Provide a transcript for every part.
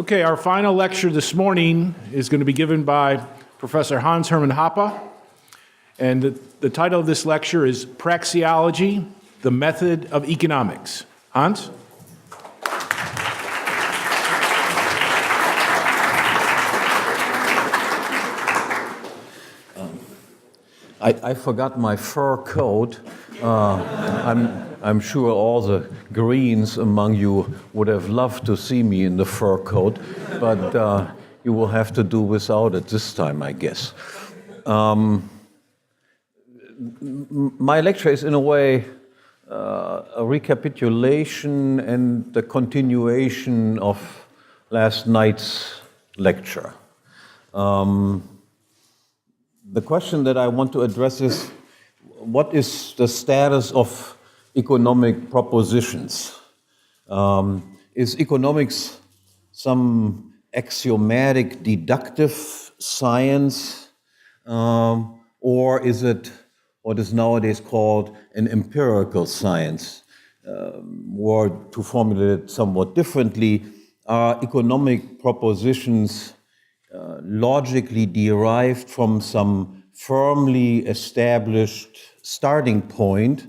Okay, our final lecture this morning is going to be given by Professor Hermann Hoppe, and the title of this lecture is Praxeology, the Method of Economics. Hans? I forgot my fur coat. I'm sure all the Greens among you would have loved to see me in the fur coat, but you will have to do without it this time, I guess. My lecture is in a way a recapitulation and the continuation of last night's lecture. The question that I want to address is, what is the status of economic propositions? Is economics some axiomatic deductive science, or is it what is nowadays called an empirical science? Or to formulate it somewhat differently, are economic propositions logically derived from some firmly established starting point,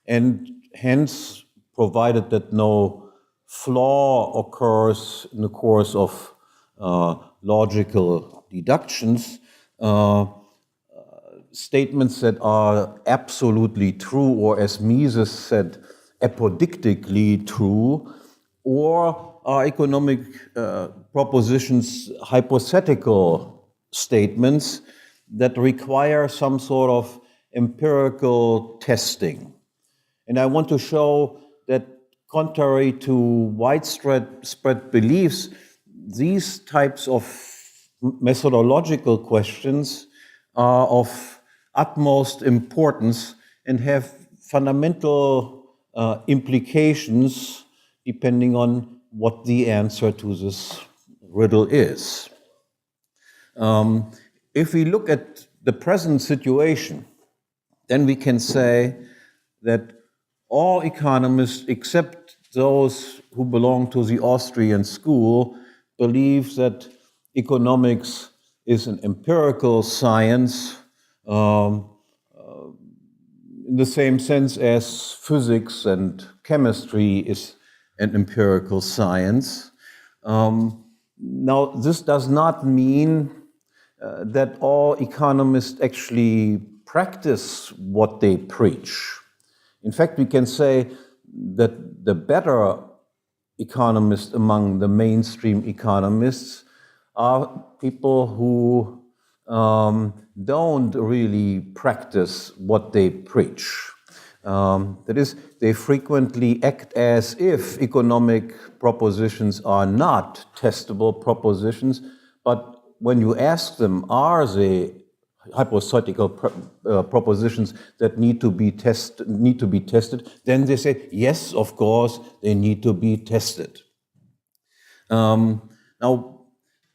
and hence, provided that no flaw occurs in the course of logical deductions, statements that are absolutely true, or as Mises said, apodictically true, or are economic propositions hypothetical statements that require some sort of empirical testing. And I want to show that contrary to widespread beliefs, these types of methodological questions are of utmost importance and have fundamental implications depending on what the answer to this riddle is. If we look at the present situation, then we can say that all economists, except those who belong to the Austrian school, believe that economics is an empirical science in the same sense as physics and chemistry is an empirical science. Now, this does not mean that all economists actually practice what they preach. In fact, we can say that the better economists among the mainstream economists are people who don't really practice what they preach. That is, they frequently act as if economic propositions are not testable propositions, but when you ask them, are they hypothetical propositions that need to be tested, then they say, yes, of course, they need to be tested. Now,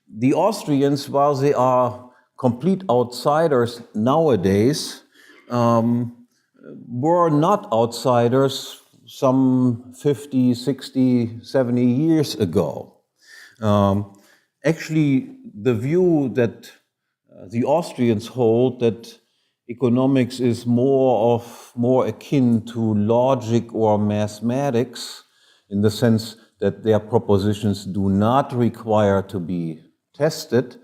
the Austrians, while they are complete outsiders nowadays, were not outsiders some 50, 60, 70 years ago. Actually, the view that the Austrians hold that economics is more akin to logic or mathematics, in the sense that their propositions do not require to be tested.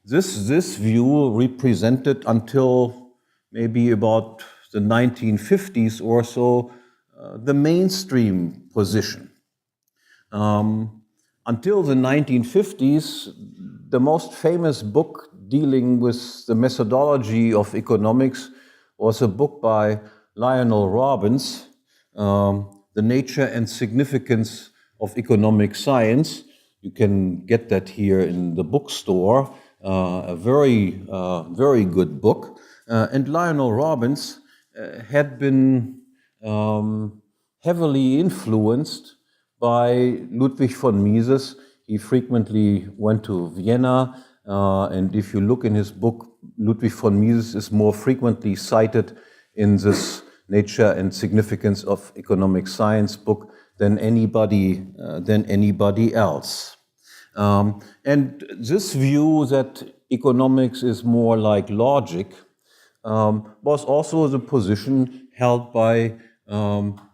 This view represented until maybe about the 1950s or so the mainstream position. Until the 1950s, the most famous book dealing with the methodology of economics was a book by Lionel Robbins, The Nature and Significance of Economic Science. You can get that here in the bookstore, a very good book. And Lionel Robbins had been heavily influenced by Ludwig von Mises. He frequently went to Vienna, and if you look in his book, Ludwig von Mises is more frequently cited in this Nature and Significance of Economic Science book than anybody else. And this view that economics is more like logic was also the position held by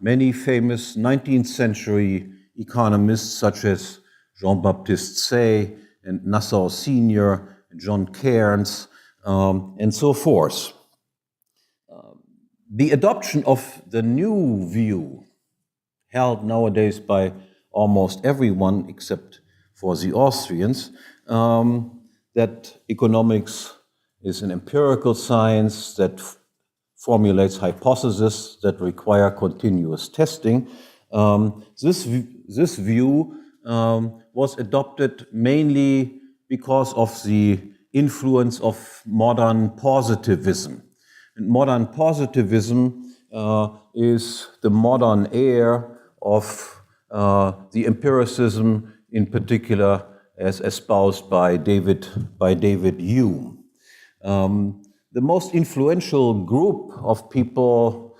many famous 19th century economists such as Jean-Baptiste Say and Nassau Senior, John Cairns, and so forth. The adoption of the new view, held nowadays by almost everyone except for the Austrians, that economics is an empirical science that formulates hypotheses that require continuous testing. This view was adopted mainly because of the influence of modern positivism. And modern positivism is the modern heir of the empiricism, in particular, as espoused by David Hume. The most influential group of people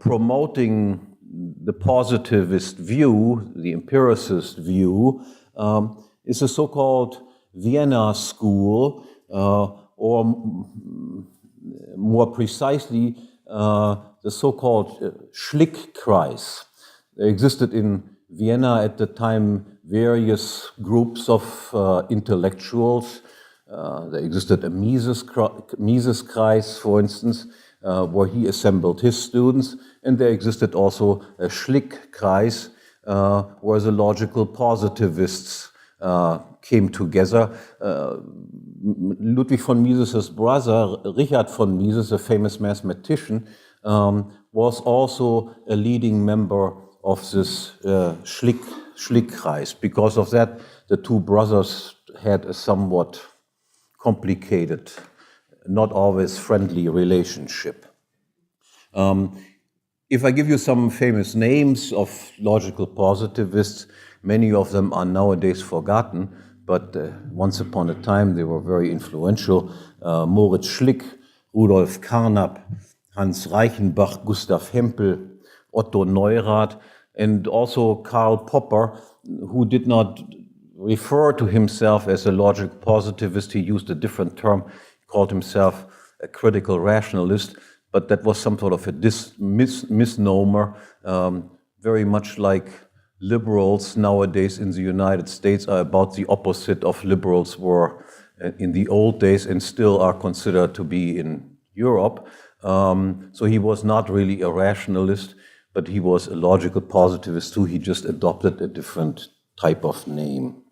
promoting the positivist view, the empiricist view, is the so-called Vienna School, or more precisely, the so-called Schlickkreis. There existed in Vienna at the time various groups of intellectuals. There existed a Miseskreis, for instance, where he assembled his students, and there existed also a Schlickkreis, where the logical positivists came together. Ludwig von Mises's brother, Richard von Mises, a famous mathematician, was also a leading member of this Schlickkreis. Because of that, the two brothers had a somewhat complicated, not always friendly relationship. If I give you some famous names of logical positivists, many of them are nowadays forgotten, but once upon a time they were very influential. Moritz Schlick, Rudolf Carnap, Hans Reichenbach, Gustav Hempel, Otto Neurath, and also Karl Popper, who did not refer to himself as a logic positivist. He used a different term, he called himself a critical rationalist, but that was some sort of a misnomer, very much like liberals nowadays in the United States are about the opposite of liberals were in the old days and still are considered to be in Europe. So he was not really a rationalist, but he was a logical positivist too. He just adopted a different type of name.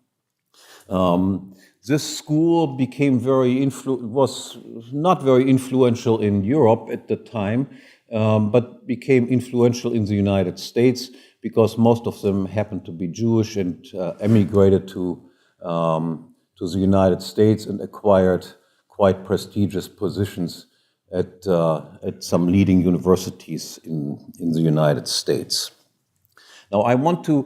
This school became was not very influential in Europe at the time, but became influential in the United States because most of them happened to be Jewish and emigrated to the United States and acquired quite prestigious positions at some leading universities in the United States. Now, I want to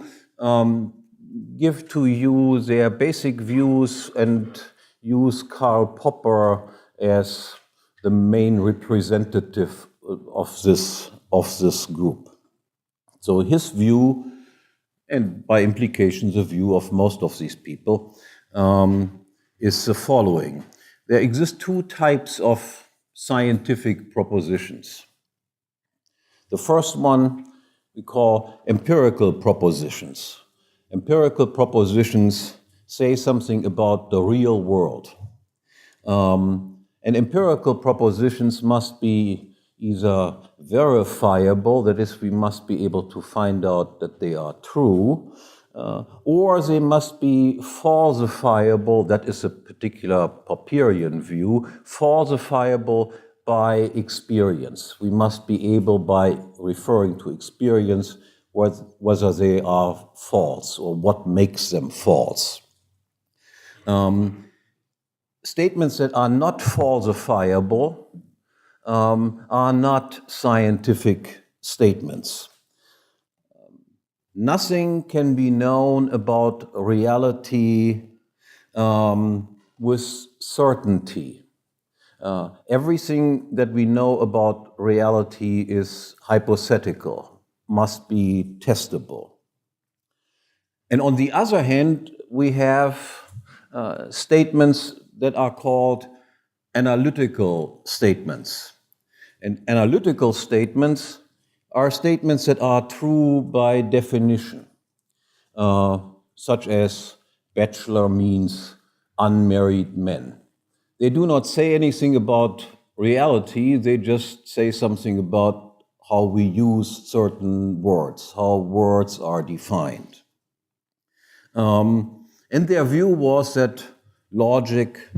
give to you their basic views and use Karl Popper as the main representative of this group. So his view, and by implication the view of most of these people, is the following. There exist two types of scientific propositions. The first one we call empirical propositions. Empirical propositions say something about the real world. And empirical propositions must be either verifiable, that is, we must be able to find out that they are true, or they must be falsifiable, that is a particular Popperian view, falsifiable by experience. We must be able, by referring to experience, whether they are false or what makes them false. Statements that are not falsifiable are not scientific statements. Nothing can be known about reality with certainty. Everything that we know about reality is hypothetical, must be testable. And on the other hand, we have statements that are called analytical statements. And analytical statements are statements that are true by definition, such as bachelor means unmarried men. They do not say anything about reality, they just say something about how we use certain words, how words are defined. And their view was that logic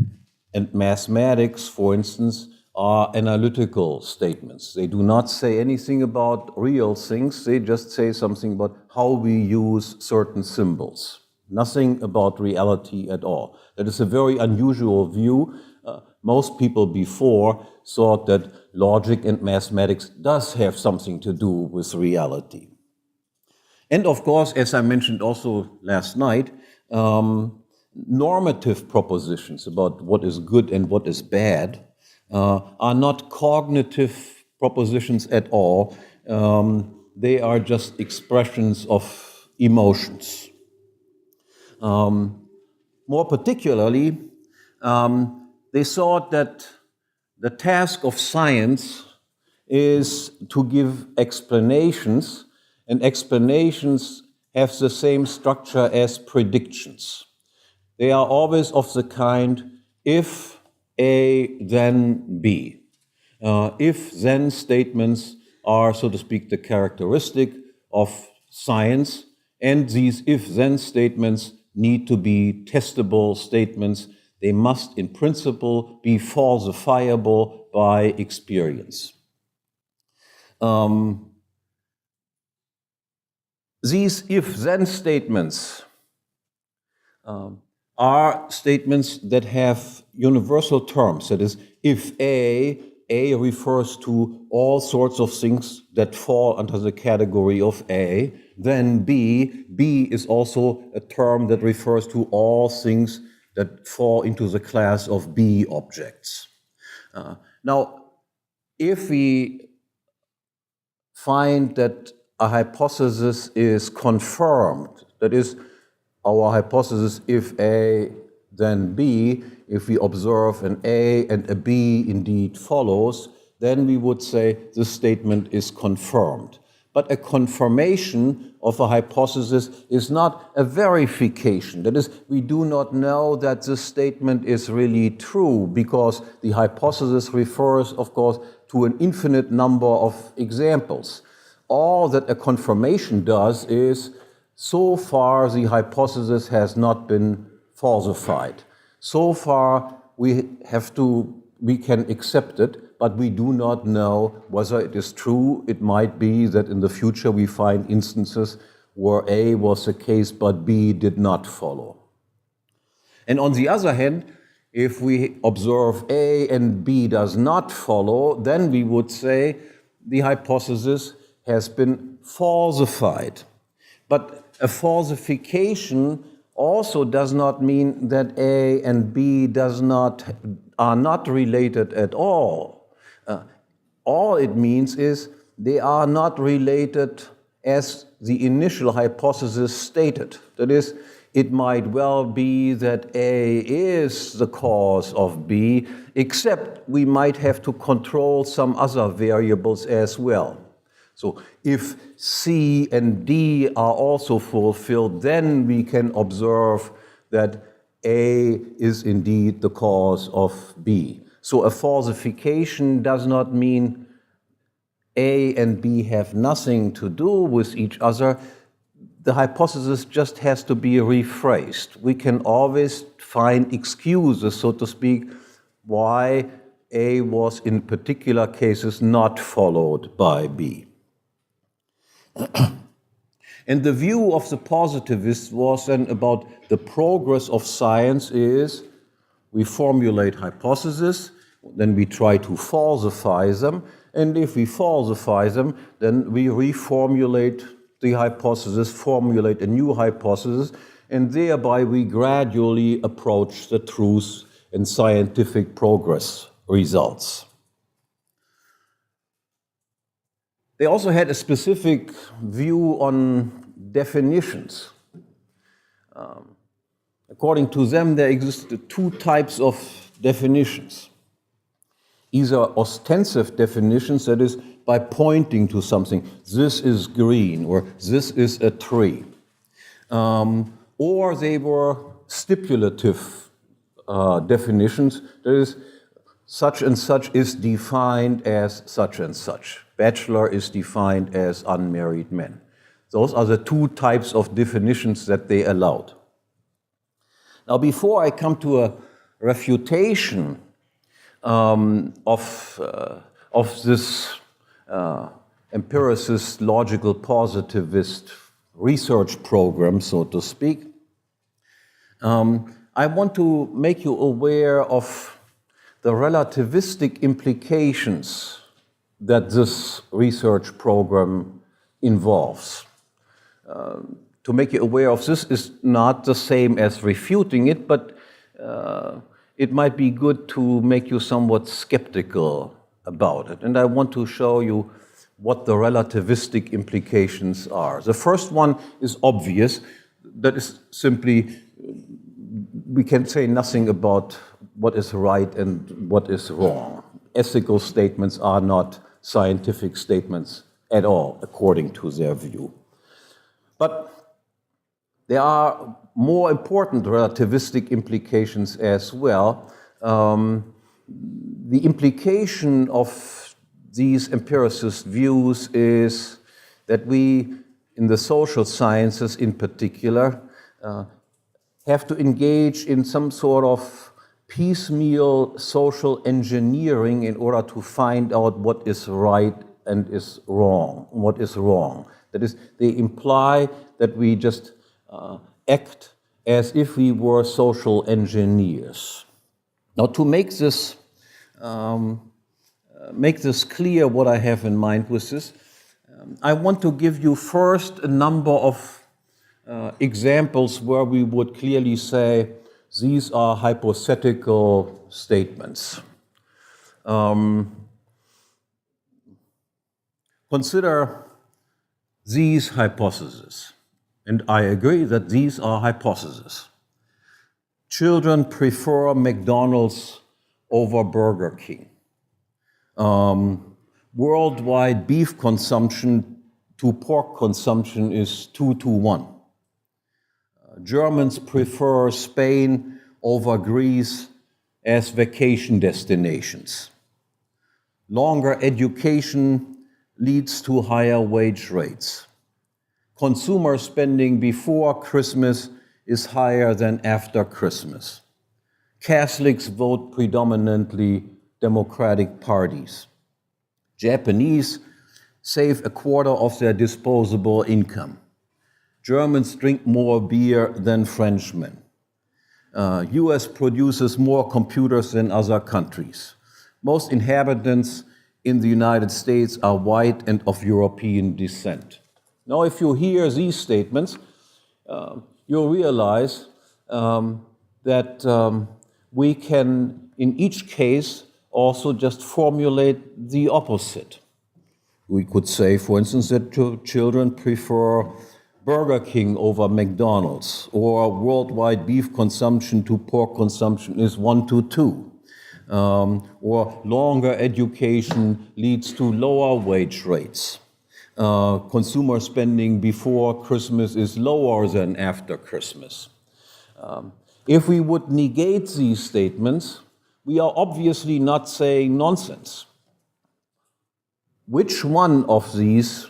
and mathematics, for instance, are analytical statements. They do not say anything about real things, they just say something about how we use certain symbols. Nothing about reality at all. That is a very unusual view. Most people before thought that logic and mathematics does have something to do with reality. And of course, as I mentioned also last night, normative propositions about what is good and what is bad are not cognitive propositions at all. They are just expressions of emotions. More particularly, they thought that the task of science is to give explanations, and explanations have the same structure as predictions. They are always of the kind, if A, then B. If-then statements are, so to speak, the characteristic of science, and these if-then statements need to be testable statements. They must, in principle, be falsifiable by experience. These if-then statements are statements that have universal terms. That is, if A refers to all sorts of things that fall under the category of A, then B is also a term that refers to all things that fall into the class of B objects. Now, if we find that a hypothesis is confirmed, that is, our hypothesis if A, then B, if we observe an A and a B indeed follows, then we would say this statement is confirmed. But a confirmation of a hypothesis is not a verification. That is, we do not know that this statement is really true because the hypothesis refers, of course, to an infinite number of examples. All that a confirmation does is, so far the hypothesis has not been falsified. So far we can accept it, but we do not know whether it is true. It might be that in the future we find instances where A was the case but B did not follow. And on the other hand, if we observe A and B does not follow, then we would say the hypothesis has been falsified. But a falsification also does not mean that A and B are not related at all. All it means is they are not related as the initial hypothesis stated. That is, it might well be that A is the cause of B, except we might have to control some other variables as well. So if C and D are also fulfilled, then we can observe that A is indeed the cause of B. So a falsification does not mean A and B have nothing to do with each other. The hypothesis just has to be rephrased. We can always find excuses, so to speak, why A was in particular cases not followed by B. And the view of the positivists was then about the progress of science is we formulate hypotheses, then we try to falsify them, and if we falsify them, then we reformulate the hypothesis, formulate a new hypothesis, and thereby we gradually approach the truth and scientific progress results. They also had a specific view on definitions. According to them, there exist two types of definitions. Either ostensive definitions, that is, by pointing to something, this is green, or this is a tree. Or they were stipulative definitions, that is, such and such is defined as such and such. Bachelor is defined as unmarried men. Those are the two types of definitions that they allowed. Now, before I come to a refutation of this empiricist, logical, positivist research program, so to speak, I want to make you aware of the relativistic implications that this research program involves. To make you aware of this is not the same as refuting it, but it might be good to make you somewhat skeptical about it. And I want to show you what the relativistic implications are. The first one is obvious. That is simply, we can say nothing about what is right and what is wrong. Ethical statements are not scientific statements at all, according to their view. But there are more important relativistic implications as well. The implication of these empiricist views is that we, in the social sciences in particular, have to engage in some sort of piecemeal social engineering in order to find out what is right and is wrong, what is wrong. That is, they imply that we just act as if we were social engineers. Now, to make this clear what I have in mind with this, I want to give you first a number of examples where we would clearly say these are hypothetical statements. Consider these hypotheses, and I agree that these are hypotheses. Children prefer McDonald's over Burger King. Worldwide beef consumption to pork consumption is 2-to-1. Germans prefer Spain over Greece as vacation destinations. Longer education leads to higher wage rates. Consumer spending before Christmas is higher than after Christmas. Catholics vote predominantly Democratic parties. Japanese save a quarter of their disposable income. Germans drink more beer than Frenchmen. US produces more computers than other countries. Most inhabitants in the United States are white and of European descent. Now, if you hear these statements, you'll realize that we can, in each case, also just formulate the opposite. We could say, for instance, that children prefer Burger King over McDonald's, or worldwide beef consumption to pork consumption is 1-to-2, or longer education leads to lower wage rates. Consumer spending before Christmas is lower than after Christmas. If we would negate these statements, we are obviously not saying nonsense. Which one of these,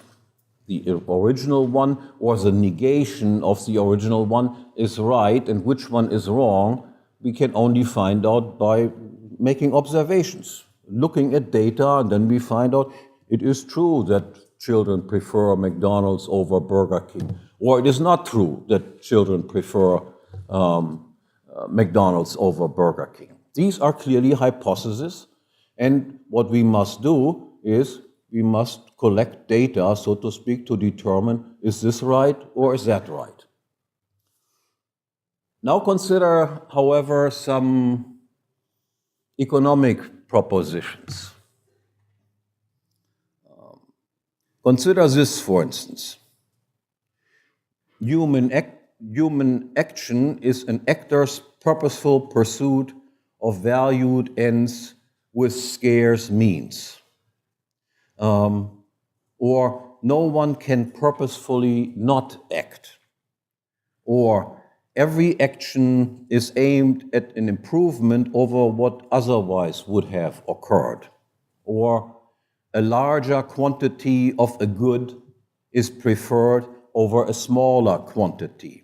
the original one or the negation of the original one, is right and which one is wrong, we can only find out by making observations, looking at data, and then we find out it is true that children prefer McDonald's over Burger King, or it is not true that children prefer McDonald's over Burger King. These are clearly hypotheses, and what we must do is we must collect data, so to speak, to determine is this right or is that right. Now consider, however, some economic propositions. Consider this, for instance. Human human action is an actor's purposeful pursuit of valued ends with scarce means. Or no one can purposefully not act. Or every action is aimed at an improvement over what otherwise would have occurred. Or a larger quantity of a good is preferred over a smaller quantity.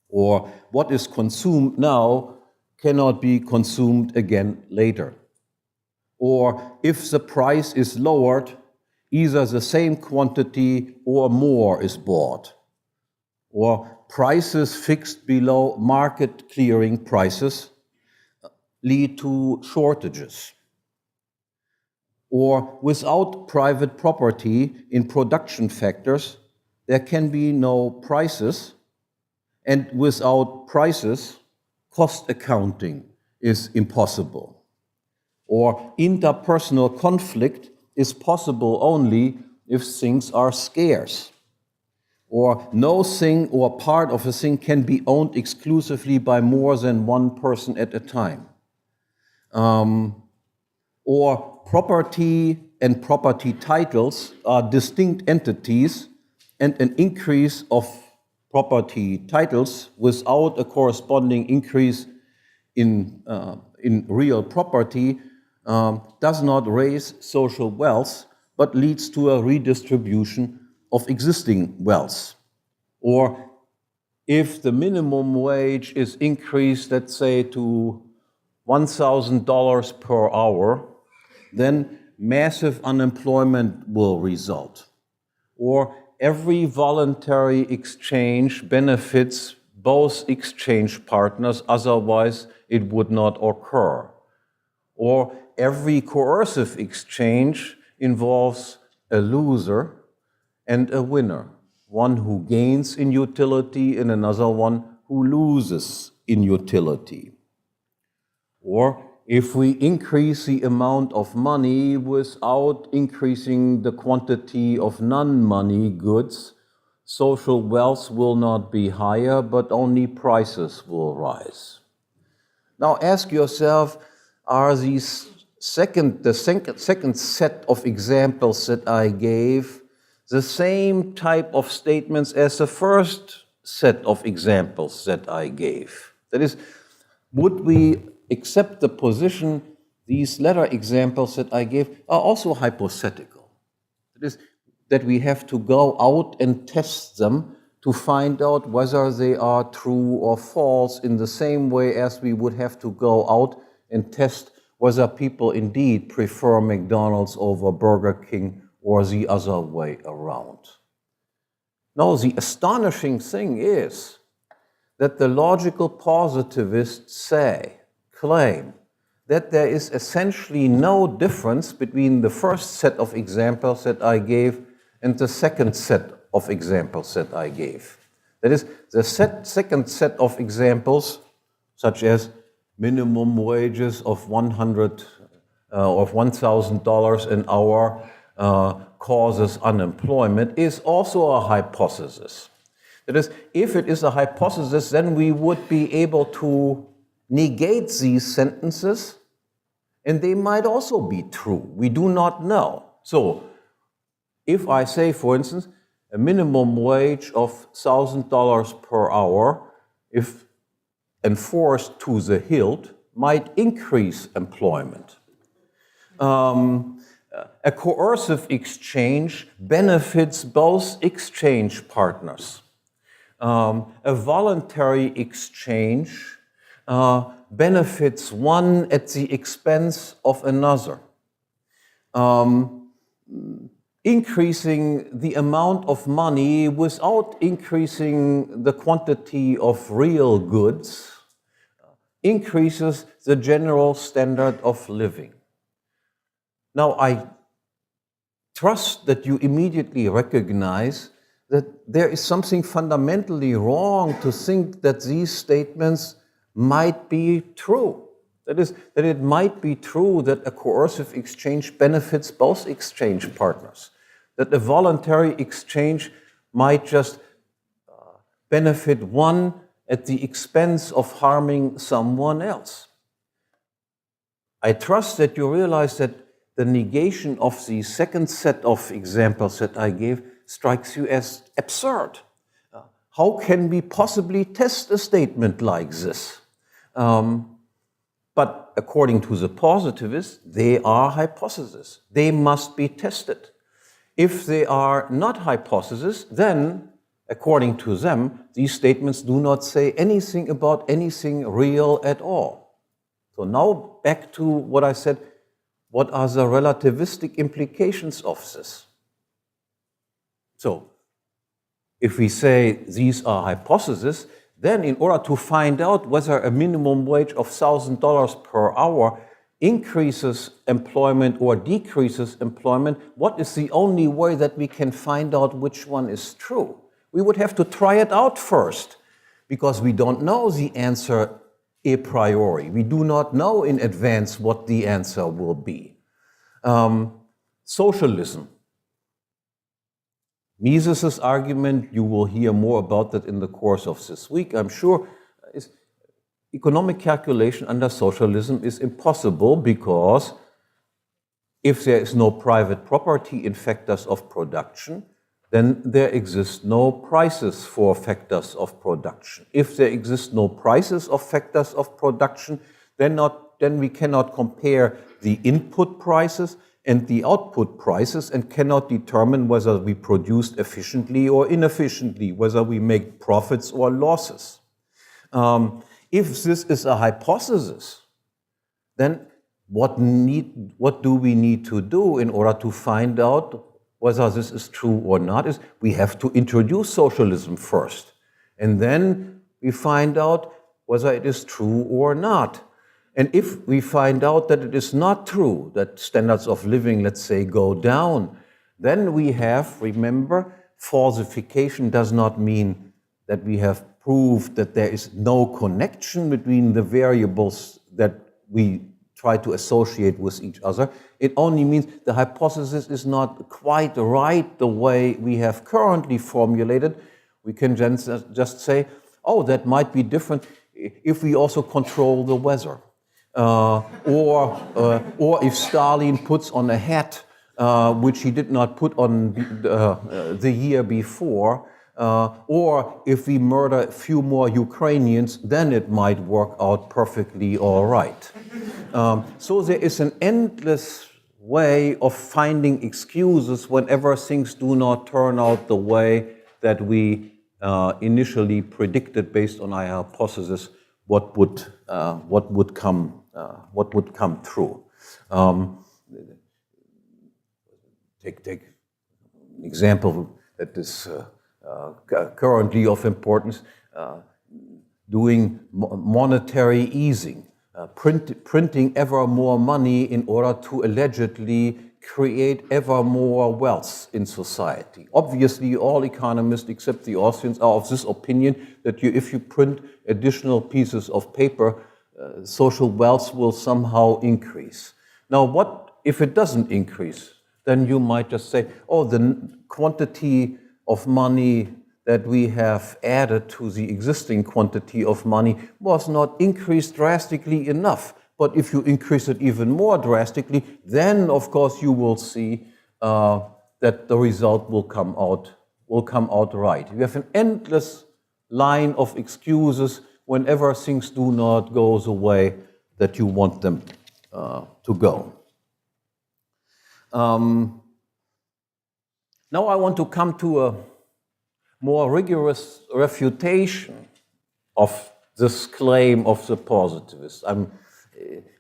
Or what is consumed now cannot be consumed again later. Or if the price is lowered, either the same quantity or more is bought. Or prices fixed below market clearing prices lead to shortages. Or without private property in production factors, there can be no prices, and without prices, cost accounting is impossible. Or interpersonal conflict is possible only if things are scarce. Or no thing or part of a thing can be owned exclusively by more than one person at a time. Or property and property titles are distinct entities, and an increase of property titles without a corresponding increase in real property does not raise social wealth, but leads to a redistribution of existing wealth. Or if the minimum wage is increased, let's say, to $1,000 per hour, then massive unemployment will result. Or every voluntary exchange benefits both exchange partners, otherwise it would not occur. Or every coercive exchange involves a loser and a winner, one who gains in utility and another one who loses in utility. Or if we increase the amount of money without increasing the quantity of non-money goods, social wealth will not be higher, but only prices will rise. Now ask yourself, are these the second set of examples that I gave the same type of statements as the first set of examples that I gave? That is, would we accept the position these latter examples that I gave are also hypothetical? That is, that we have to go out and test them to find out whether they are true or false, in the same way as we would have to go out and test whether people indeed prefer McDonald's over Burger King or the other way around. No, the astonishing thing is that the logical positivists claim that there is essentially no difference between the first set of examples that I gave and the second set of examples that I gave. That is, the second set of examples, such as minimum wages of $1,000 an hour causes unemployment, is also a hypothesis. That is, if it is a hypothesis, then we would be able to negate these sentences, and they might also be true. We do not know. So, if I say, for instance, a minimum wage of $1,000 per hour, if enforced to the hilt, might increase employment. A coercive exchange benefits both exchange partners. A voluntary exchange benefits one at the expense of another. Increasing the amount of money without increasing the quantity of real goods increases the general standard of living. Now, I trust that you immediately recognize that there is something fundamentally wrong to think that these statements might be true. That is, that it might be true that a coercive exchange benefits both exchange partners, that a voluntary exchange might just benefit one at the expense of harming someone else. I trust that you realize that the negation of the second set of examples that I gave strikes you as absurd. How can we possibly test a statement like this? But according to the positivists, they are hypotheses. They must be tested. If they are not hypotheses, then, according to them, these statements do not say anything about anything real at all. So now back to what I said, what are the relativistic implications of this? So, if we say these are hypotheses, then in order to find out whether a minimum wage of $1,000 per hour increases employment or decreases employment, what is the only way that we can find out which one is true? We would have to try it out first, because we don't know the answer a priori. We do not know in advance what the answer will be. Socialism. Mises's argument, you will hear more about that in the course of this week, I'm sure, is economic calculation under socialism is impossible, because if there is no private property in factors of production, then there exist no prices for factors of production. If there exist no prices of factors of production, then we cannot compare the input prices and the output prices and cannot determine whether we produced efficiently or inefficiently, whether we make profits or losses. If this is a hypothesis, then what do we need to do in order to find out whether this is true or not? Is we have to introduce socialism first, and then we find out whether it is true or not. And if we find out that it is not true, that standards of living, let's say, go down, then we have, remember, falsification does not mean that we have proved that there is no connection between the variables that we try to associate with each other. It only means the hypothesis is not quite right the way we have currently formulated. We can just say, oh, that might be different if we also control the weather. Or if Stalin puts on a hat which he did not put on the year before, or if we murder a few more Ukrainians, then it might work out perfectly all right. So there is an endless way of finding excuses whenever things do not turn out the way that we initially predicted based on our hypothesis what would come true. Take an example that is currently of importance, doing monetary easing, printing ever more money in order to allegedly create ever more wealth in society. Obviously, all economists except the Austrians are of this opinion that if you print additional pieces of paper, social wealth will somehow increase. Now, what if it doesn't increase? Then you might just say, oh, the quantity of money that we have added to the existing quantity of money was not increased drastically enough. But if you increase it even more drastically, then of course you will see that the result will come out right. You have an endless line of excuses whenever things do not go the way that you want them to go. Now I want to come to a more rigorous refutation of this claim of the positivists.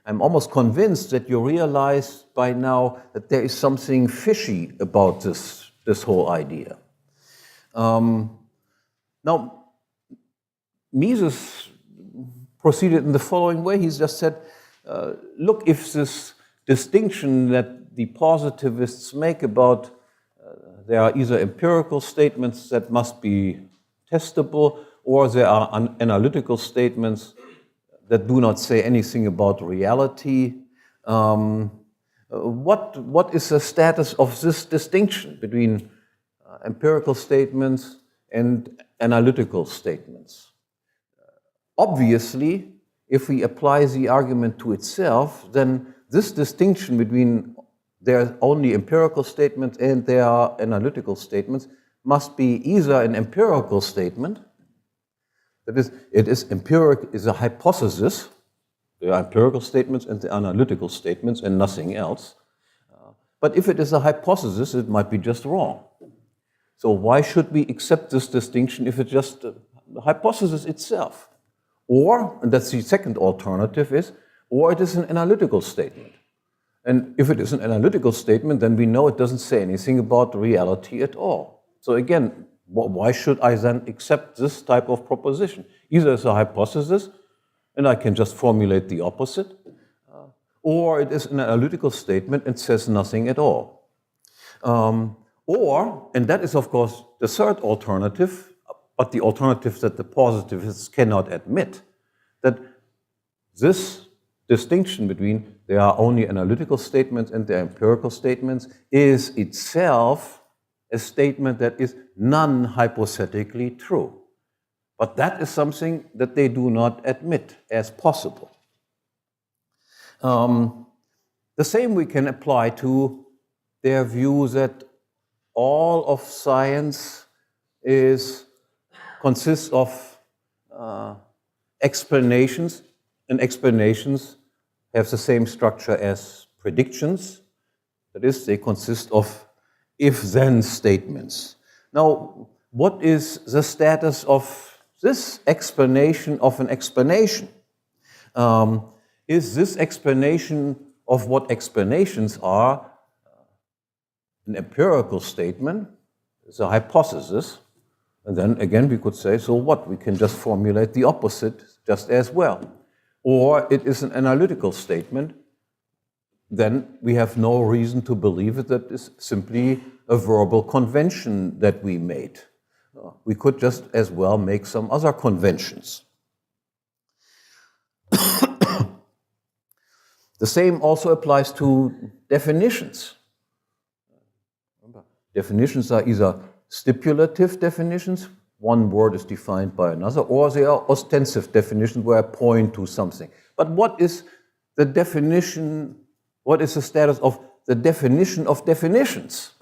I'm almost convinced that you realize by now that there is something fishy about this whole idea. Now, Mises proceeded in the following way. He just said, look, if this distinction that the positivists make about there are either empirical statements that must be testable, or there are analytical statements that do not say anything about reality. What is the status of this distinction between empirical statements and analytical statements. Obviously, if we apply the argument to itself, then this distinction between there are only empirical statements and there are analytical statements must be either an empirical statement, that is, it is a hypothesis. There are empirical statements and the analytical statements and nothing else. But if it is a hypothesis, it might be just wrong. So why should we accept this distinction if it's just the hypothesis itself? Or, and that's the second alternative is, or it is an analytical statement. And if it is an analytical statement, then we know it doesn't say anything about reality at all. So again, why should I then accept this type of proposition? Either it's a hypothesis, and I can just formulate the opposite, or it is an analytical statement and says nothing at all. Or, and that is of course the third alternative, but the alternative that the positivists cannot admit, that this distinction between there are only analytical statements and there are empirical statements is itself a statement that is non-hypothetically true. But that is something that they do not admit as possible. The same we can apply to their view that all of science consists of explanations, and explanations have the same structure as predictions. That is, they consist of if-then statements. Now, what is the status of this explanation of an explanation? Is this explanation of what explanations are an empirical statement? It's a hypothesis. And then again, we could say, so what? We can just formulate the opposite just as well. Or it is an analytical statement. Then we have no reason to believe it. That is simply a verbal convention that we made. We could just as well make some other conventions. The same also applies to definitions. Definitions are either stipulative definitions, one word is defined by another, or they are ostensive definitions where I point to something. But what is the definition, what is the status of the definition of definitions?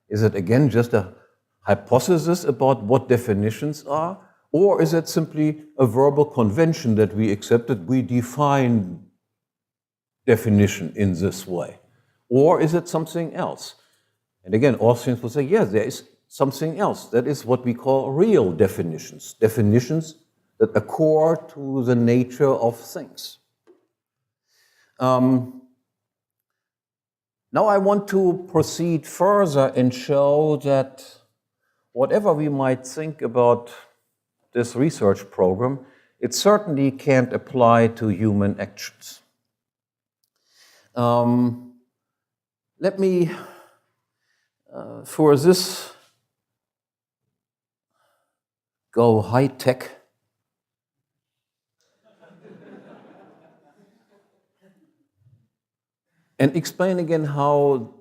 Is it again just a hypothesis about what definitions are? Or is it simply a verbal convention that we accept that we define definition in this way? Or is it something else? And again, Austrians will say, yes, there is something else. That is what we call real definitions. Definitions that accord to the nature of things. Now I want to proceed further and show that whatever we might think about this research program, it certainly can't apply to human actions. Let me, for this, go high-tech. And explain again how,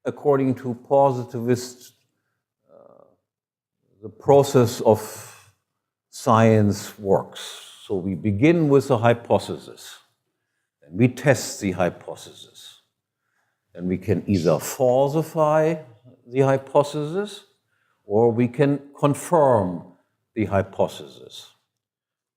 according to positivists, the process of science works. So we begin with a hypothesis, and we test the hypothesis. And we can either falsify the hypothesis, or we can confirm the hypothesis.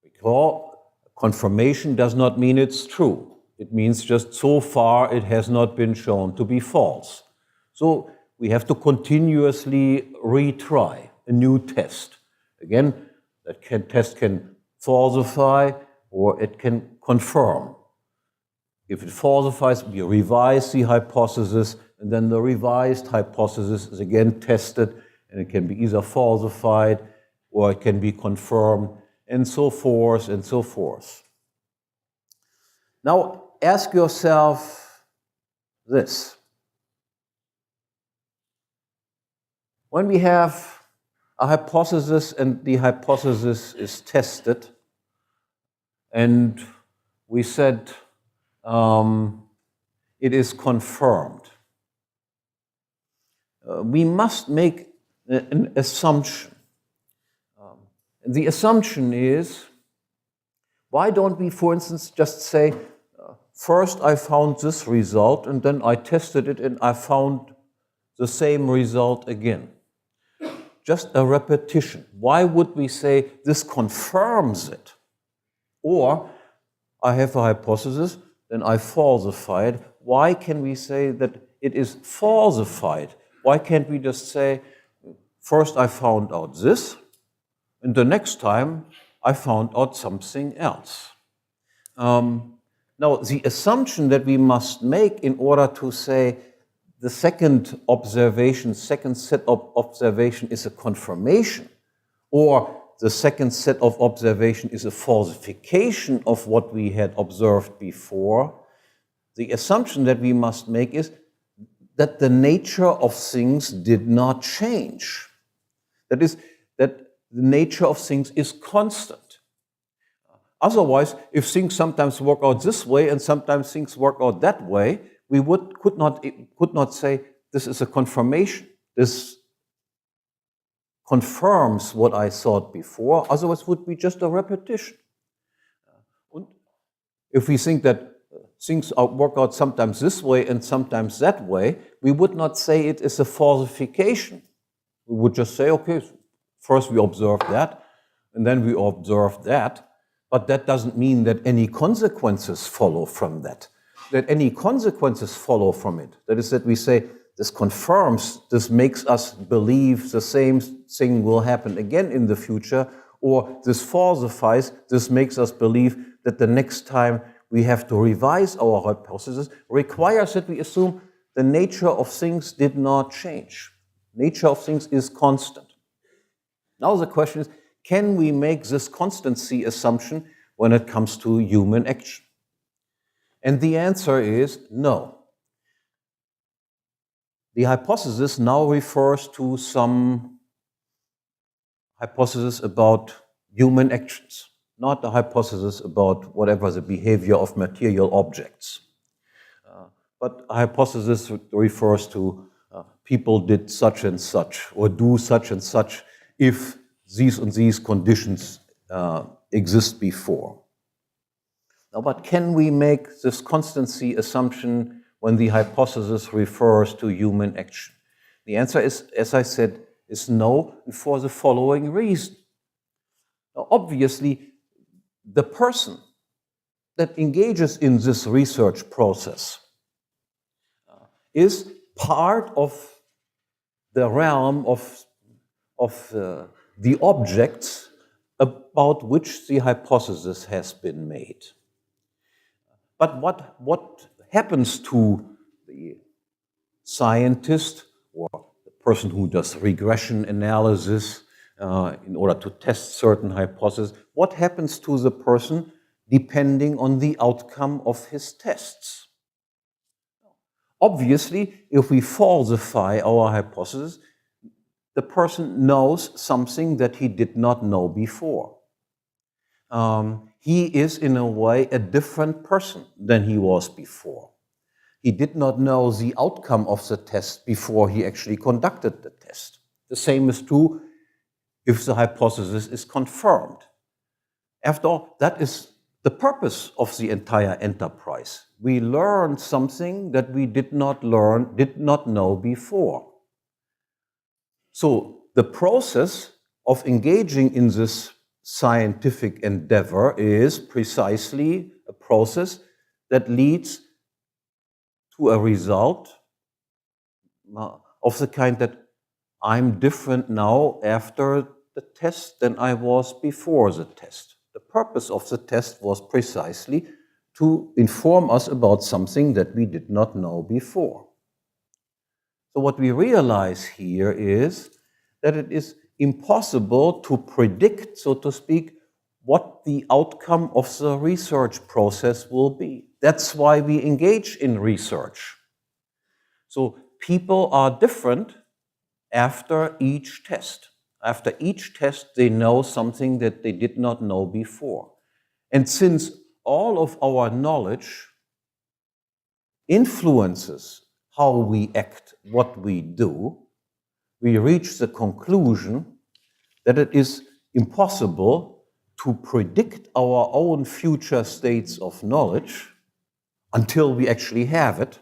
Because confirmation does not mean it's true. It means just so far it has not been shown to be false. So we have to continuously retry a new test. Again, that test can falsify or it can confirm. If it falsifies, we revise the hypothesis, and then the revised hypothesis is again tested, and it can be either falsified or it can be confirmed, and so forth and so forth. Now, ask yourself this. When we have a hypothesis and the hypothesis is tested, and we said it is confirmed, we must make an assumption. The assumption is, why don't we, for instance, just say, first I found this result and then I tested it and I found the same result again. Just a repetition. Why would we say this confirms it? Or I have a hypothesis, then I falsify it. Why can we say that it is falsified? Why can't we just say, first I found out this, and the next time I found out something else? Now, the assumption that we must make in order to say the second observation, second set of observation is a confirmation, or the second set of observation is a falsification of what we had observed before, the assumption that we must make is that the nature of things did not change. That is, that the nature of things is constant. Otherwise, if things sometimes work out this way and sometimes things work out that way, we could not say this is a confirmation. This confirms what I thought before. Otherwise, it would be just a repetition. And if we think that things work out sometimes this way and sometimes that way, we would not say it is a falsification. We would just say, okay, first we observed that, and then we observed that. But that doesn't mean that any consequences follow from that. That any consequences follow from it. That is, that we say, this confirms, this makes us believe the same thing will happen again in the future, or this falsifies, this makes us believe that the next time we have to revise our hypothesis, requires that we assume the nature of things did not change. Nature of things is constant. Now the question is, can we make this constancy assumption when it comes to human action? And the answer is no. The hypothesis now refers to some hypothesis about human actions, not a hypothesis about whatever the behavior of material objects. But a hypothesis refers to people did such and such or do such and such if these and these conditions exist before. Now, but can we make this constancy assumption when the hypothesis refers to human action? The answer is, as I said, is no, and for the following reason. Now, obviously, the person that engages in this research process is part of the realm of the objects about which the hypothesis has been made. But what happens to the scientist or the person who does regression analysis in order to test certain hypotheses? What happens to the person depending on the outcome of his tests? Obviously, if we falsify our hypothesis, the person knows something that he did not know before. He is, in a way, a different person than he was before. He did not know the outcome of the test before he actually conducted the test. The same is true if the hypothesis is confirmed. After all, that is the purpose of the entire enterprise. We learned something that we did not know before. So the process of engaging in this scientific endeavor is precisely a process that leads to a result of the kind that I'm different now after the test than I was before the test. The purpose of the test was precisely to inform us about something that we did not know before. So what we realize here is that it is impossible to predict, so to speak, what the outcome of the research process will be. That's why we engage in research. So people are different after each test. After each test, they know something that they did not know before. And since all of our knowledge influences how we act, what we do, we reach the conclusion that it is impossible to predict our own future states of knowledge until we actually have it.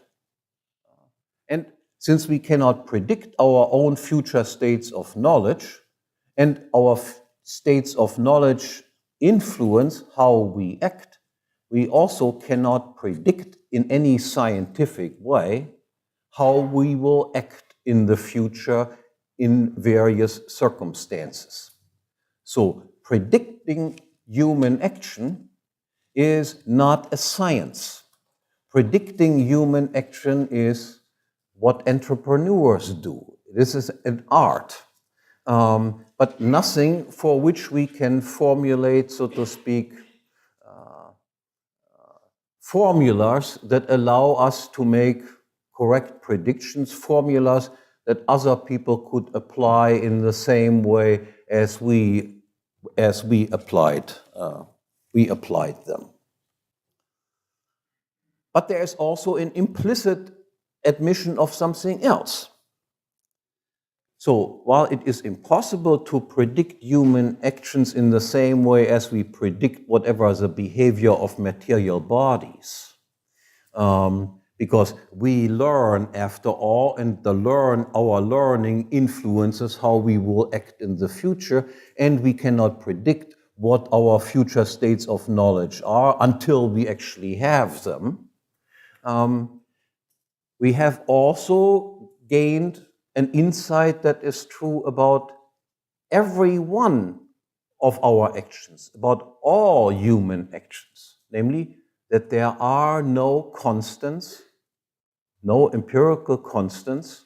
And since we cannot predict our own future states of knowledge, and our states of knowledge influence how we act, we also cannot predict in any scientific way how we will act in the future in various circumstances. So predicting human action is not a science. Predicting human action is what entrepreneurs do. This is an art, but nothing for which we can formulate, so to speak, formulas that allow us to make correct predictions, formulas that other people could apply in the same way as we applied them. But there is also an implicit admission of something else. So while it is impossible to predict human actions in the same way as we predict whatever the behavior of material bodies, because we learn after all, and our learning influences how we will act in the future, and we cannot predict what our future states of knowledge are until we actually have them. We have also gained an insight that is true about every one of our actions, about all human actions, namely that there are no constants, no empirical constants,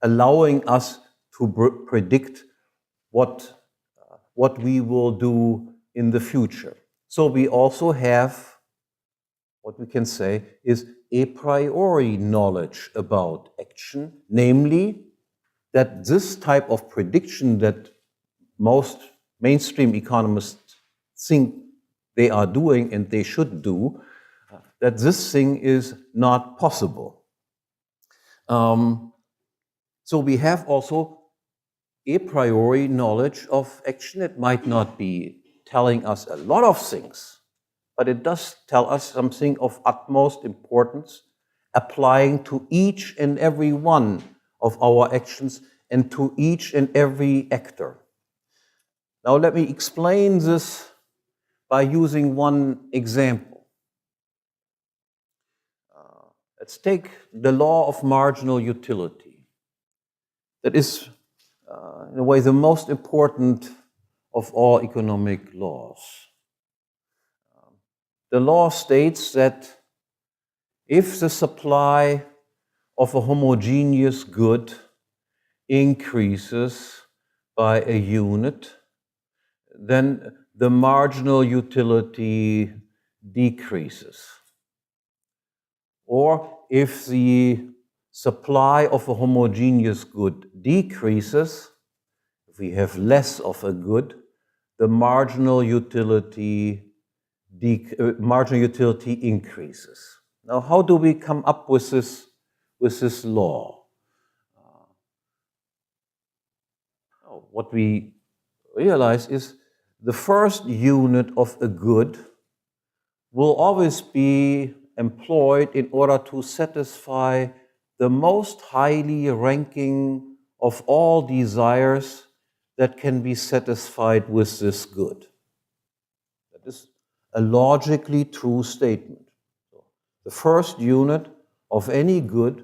allowing us to predict what we will do in the future. So we also have what we can say is a priori knowledge about action, namely that this type of prediction that most mainstream economists think they are doing and they should do, that this thing is not possible. So we have also a priori knowledge of action. It might not be telling us a lot of things, but it does tell us something of utmost importance, applying to each and every one of our actions and to each and every actor. Now let me explain this by using one example. Let's take the law of marginal utility. That is, in a way, the most important of all economic laws. The law states that if the supply of a homogeneous good increases by a unit, then the marginal utility decreases. Or if the supply of a homogeneous good decreases, if we have less of a good, the marginal utility increases. Now, how do we come up with this law? What we realize is the first unit of a good will always be employed in order to satisfy the most highly ranking of all desires that can be satisfied with this good. That is a logically true statement. The first unit of any good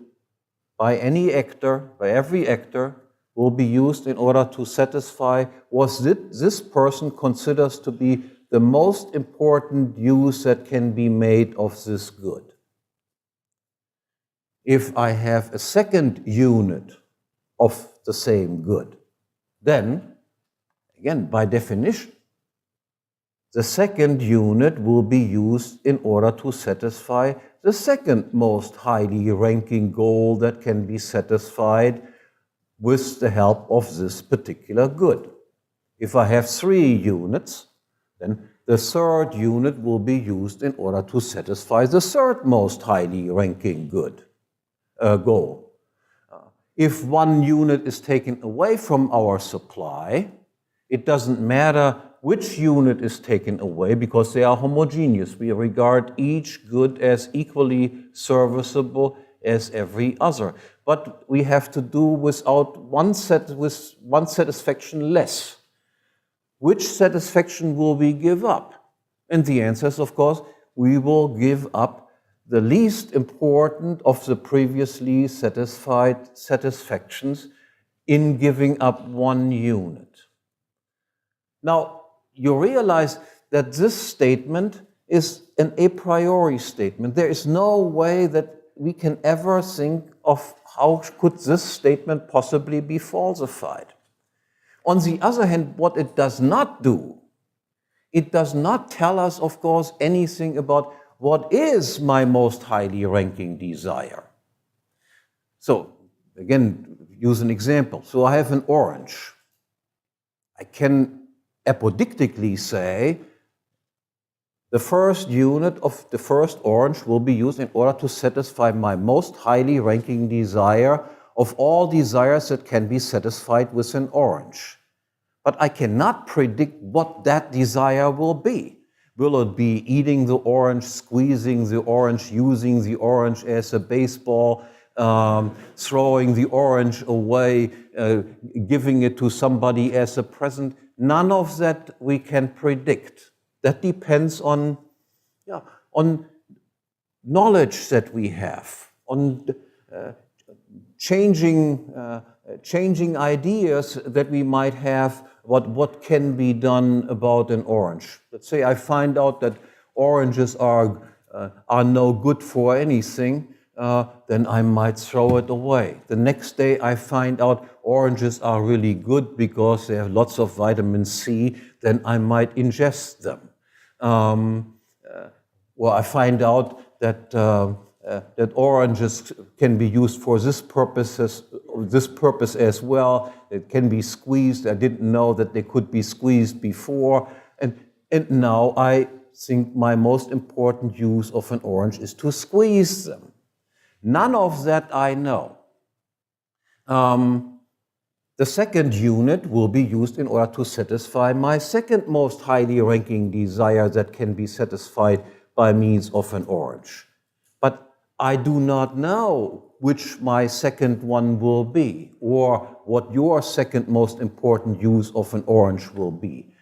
by any actor, by every actor, will be used in order to satisfy what this person considers to be the most important use that can be made of this good. If I have a second unit of the same good, then, again, by definition, the second unit will be used in order to satisfy the second most highly ranking goal that can be satisfied with the help of this particular good. If I have 3 units, then the third unit will be used in order to satisfy the third most highly ranking goal. If 1 unit is taken away from our supply, it doesn't matter which unit is taken away because they are homogeneous. We regard each good as equally serviceable as every other. But we have to do with one satisfaction less. Which satisfaction will we give up? And the answer is, of course, we will give up the least important of the previously satisfied satisfactions in giving up 1 unit. Now, you realize that this statement is an a priori statement. There is no way that we can ever think of how could this statement possibly be falsified. On the other hand, what it does not do, it does not tell us, of course, anything about what is my most highly ranking desire. So, again, use an example. So I have an orange. I can apodictically say the first unit of the first orange will be used in order to satisfy my most highly ranking desire of all desires that can be satisfied with an orange. But I cannot predict what that desire will be. Will it be eating the orange, squeezing the orange, using the orange as a baseball, throwing the orange away, giving it to somebody as a present? None of that we can predict. That depends on knowledge that we have, on changing ideas that we might have, what can be done about an orange. Let's say I find out that oranges are no good for anything, then I might throw it away. The next day I find out oranges are really good because they have lots of vitamin C, then I might ingest them. Or I find out that that oranges can be used for this purpose as well. It can be squeezed. I didn't know that they could be squeezed before. And now I think my most important use of an orange is to squeeze them. None of that I know. The second unit will be used in order to satisfy my second most highly ranking desire that can be satisfied by means of an orange. But I do not know which my second one will be, or what your second most important use of an orange will be.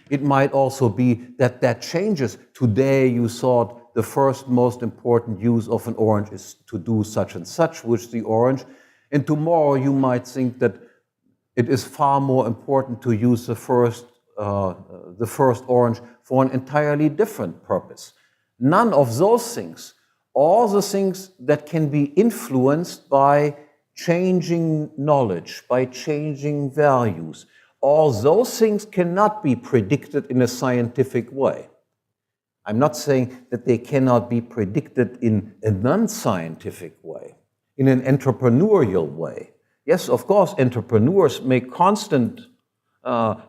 It might also be that changes. Today you thought the first most important use of an orange is to do such and such with the orange, and tomorrow you might think that it is far more important to use the first orange for an entirely different purpose. None of those things, all the things that can be influenced by changing knowledge, by changing values, all those things cannot be predicted in a scientific way. I'm not saying that they cannot be predicted in a non-scientific way, in an entrepreneurial way. Yes, of course, entrepreneurs make constant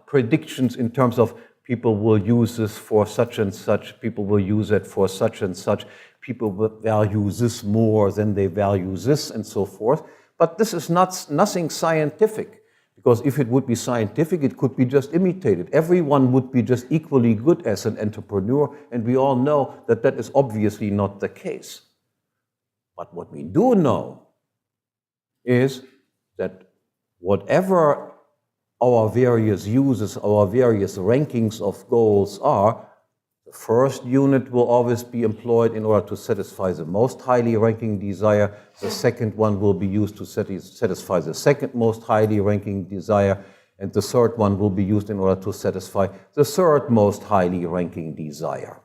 predictions in terms of people will use this for such and such, people will use it for such and such, people will value this more than they value this, and so forth. But this is nothing scientific, because if it would be scientific, it could be just imitated. Everyone would be just equally good as an entrepreneur, and we all know that that is obviously not the case. But what we do know is that whatever our various uses, our various rankings of goals are, the first unit will always be employed in order to satisfy the most highly ranking desire. The second one will be used to satisfy the second most highly ranking desire. And the third one will be used in order to satisfy the third most highly ranking desire.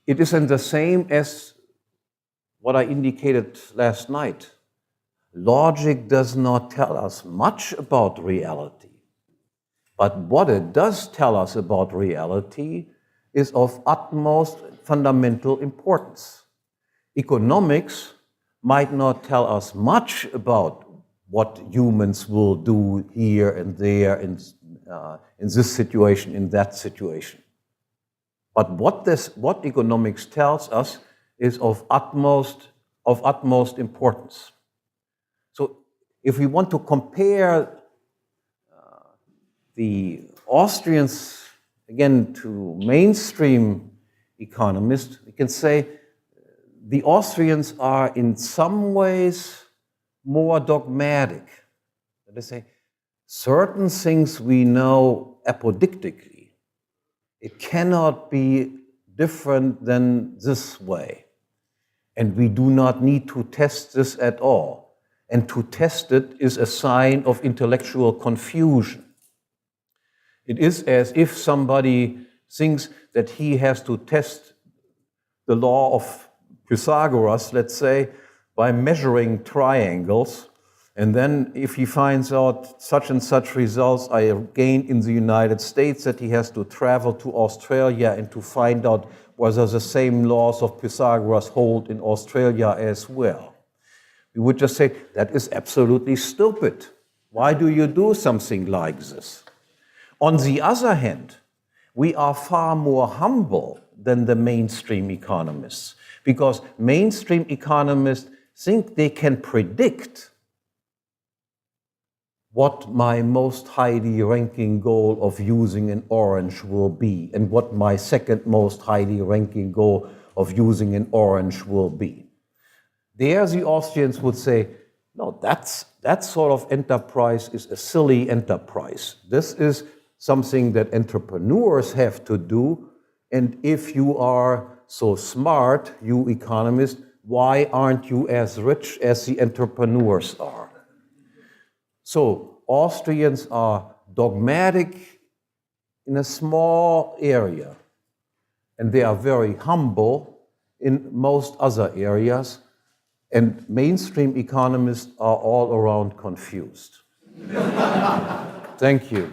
It is in the same as what I indicated last night. Logic does not tell us much about reality. But what it does tell us about reality is of utmost fundamental importance. Economics might not tell us much about what humans will do here and there, in this situation, in that situation. But what economics tells us is of utmost of utmost importance. So if we want to compare the Austrians, again, to mainstream economists, we can say the Austrians are in some ways more dogmatic. They say, certain things we know apodictically. It cannot be different than this way. And we do not need to test this at all. And to test it is a sign of intellectual confusion. It is as if somebody thinks that he has to test the law of Pythagoras, let's say, by measuring triangles. And then if he finds out such and such results I have gained in the United States, that he has to travel to Australia and to find out whether the same laws of Pythagoras hold in Australia as well. We would just say, that is absolutely stupid. Why do you do something like this? On the other hand, we are far more humble than the mainstream economists, because mainstream economists think they can predict what my most highly ranking goal of using an orange will be, and what my second most highly ranking goal of using an orange will be. There the Austrians would say, no, that sort of enterprise is a silly enterprise. This is something that entrepreneurs have to do, and if you are so smart, you economists, why aren't you as rich as the entrepreneurs are? So Austrians are dogmatic in a small area, and they are very humble in most other areas, and mainstream economists are all around confused. Thank you.